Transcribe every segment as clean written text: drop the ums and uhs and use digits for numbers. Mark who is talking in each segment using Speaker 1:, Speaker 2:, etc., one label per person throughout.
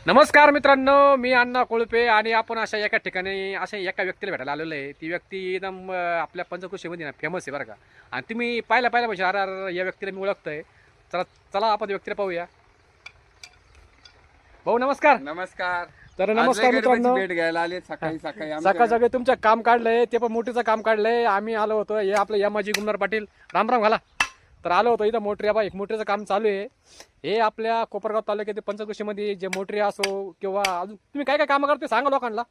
Speaker 1: नमस्कार मित्रांनो, मी अण्णा कोळपे आणि आपण अशा एका ठिकाणी अशा एका व्यक्तीला भेटायला आलेलो आहे. ती व्यक्ती एकदम आपल्या पंचकृषीमध्ये ना फेमस आहे बरं का. आणि तुम्ही पाहिल्या म्हणजे अरे या व्यक्तीला मी ओळखतोय. चला चला आपण व्यक्तीला पाहूया. भाऊ नमस्कार.
Speaker 2: नमस्कार.
Speaker 1: तर नमस्कार मित्रांनो,
Speaker 2: भेट घ्यायला आले सकाळी सकाळी
Speaker 1: सकाळ सकाळी तुमचं काम काढलंय, ते पण मोठीचं काम काढलंय. आम्ही आलो होतो, हे आपलं यमाजी गुमनार पाटील राम घाला. तर आलो होतो इथं मोटरी एक मोटरीचं काम चालू आहे. हे आपल्या कोपरगाव तालुक्यातील पंचकृषीमध्ये जे मोटरी असो किंवा अजून तुम्ही काय काय कामं करते सांगा लोकांना.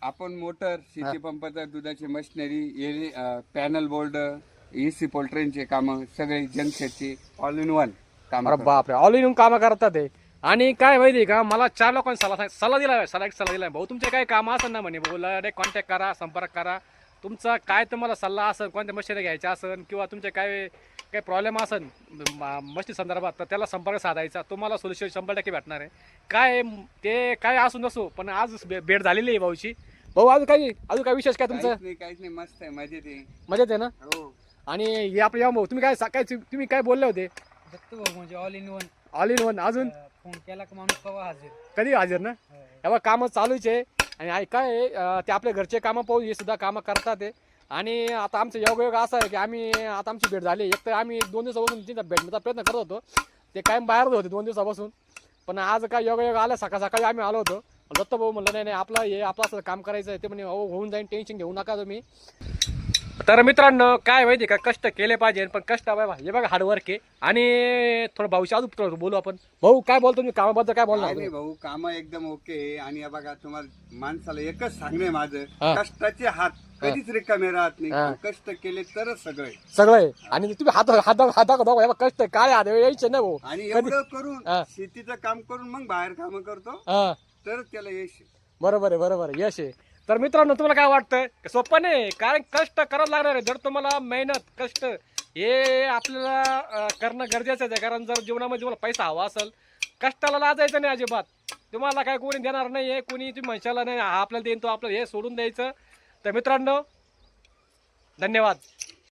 Speaker 2: आपण मोटर, शेती पंपाचं, दुधाची मशिनरी, पॅनल बोर्ड, एसी पोल्ट्रेनचे काम, सगळे जनशेतची ऑल इन वन काम.
Speaker 1: अरे बापरे, ऑल इन कामं करतात ते. आणि काय माहिती का, मला 4 लोकांनी सल्ला दिला सल्ला दिला भाऊ तुमचे काय काम असेल ना म्हणे, भाऊ डायरेक्ट कॉन्टॅक्ट करा, संपर्क करा. तुमचा काय तुम्हाला सल्ला असेल, कोणत्या मशिनरी घ्यायच्या असेल किंवा तुमचे काय काही प्रॉब्लेम असेल मशीन संदर्भात, तर त्याला संपर्क साधायचा. तुम्हाला सोल्युशन 100% भेटणार आहे. काय ते काय असू नसो, पण आज भेट झालेली आहे भाऊची. भाऊ अजून काय विशेष काय तुमचं?
Speaker 2: काहीच नाही, मस्त आहे, मजेत आहे.
Speaker 1: मजेत आहे ना?
Speaker 2: हो.
Speaker 1: आणि हे आपले या भाऊ तुम्ही काय बोलले होते?
Speaker 3: दत्तू भाऊ म्हणजे all in one.
Speaker 1: All in one. अजून
Speaker 3: फोन केला का माणूस कवा हजर.
Speaker 1: कधी हजर ना? तेव्हा कामं चालूच आहे. आणि काय ते आपल्या घरचे कामं पाहू, हे सुद्धा कामं करतात ते. आणि आता आमचं योगायोग असा आहे की आम्ही आता आमची भेट झाली. एक तर आम्ही 2 दिवसापासून तिथं भेटण्याचा प्रयत्न करत होतो, ते कायम बाहेर होते 2 दिवसापासून. पण आज काय योगायोग आला, सकाळी आम्ही आलो होतो. दत्त भाऊ म्हणलं नाही आपलं असं काम करायचं आहे. ते म्हणे होऊन जाईन, टेन्शन घेऊ नका तुम्ही. तर मित्रांनो काय माहिती का, कष्ट केले पाहिजे, पण कष्ट हे बघा हार्डवर्क आहे. आणि थोडं भाऊशी अजून बोलू आपण. भाऊ काय बोलतो तुम्ही कामाबद्दल, काय बोलणार?
Speaker 2: नाही भाऊ, काम एकदम ओके. आणि हे बघा, तुम्हाला माणसाला एकच सांगणे माझं, कष्टाचे हात कधीच रिकामे राहत नाही. कष्ट केले तरच
Speaker 1: सगळं. आणि तुम्ही हाता कष्ट काय यायचे ना भाऊ.
Speaker 2: आणि एवढं करून शेतीचं काम करून मग बाहेर काम करतो तर त्याला यश.
Speaker 1: बरोबर आहे, यश आहे. तर मित्रांनो तुम्हाला काय वाटतं? सोपं नाही, कारण कष्ट करावं लागणार आहे. जर तुम्हाला मेहनत कष्ट हे आपल्याला करणं गरजेचं आहे. कारण जर जीवनामध्ये तुम्हाला पैसा हवा असेल, कष्टाला लाजायचं नाही अजिबात. तुम्हाला काय कोणी देणार नाही आहे, कोणी तुम्ही म्हणशाला नाही आपल्याला देईन तो आपल्याला हे सोडून द्यायचं. तर मित्रांनो धन्यवाद.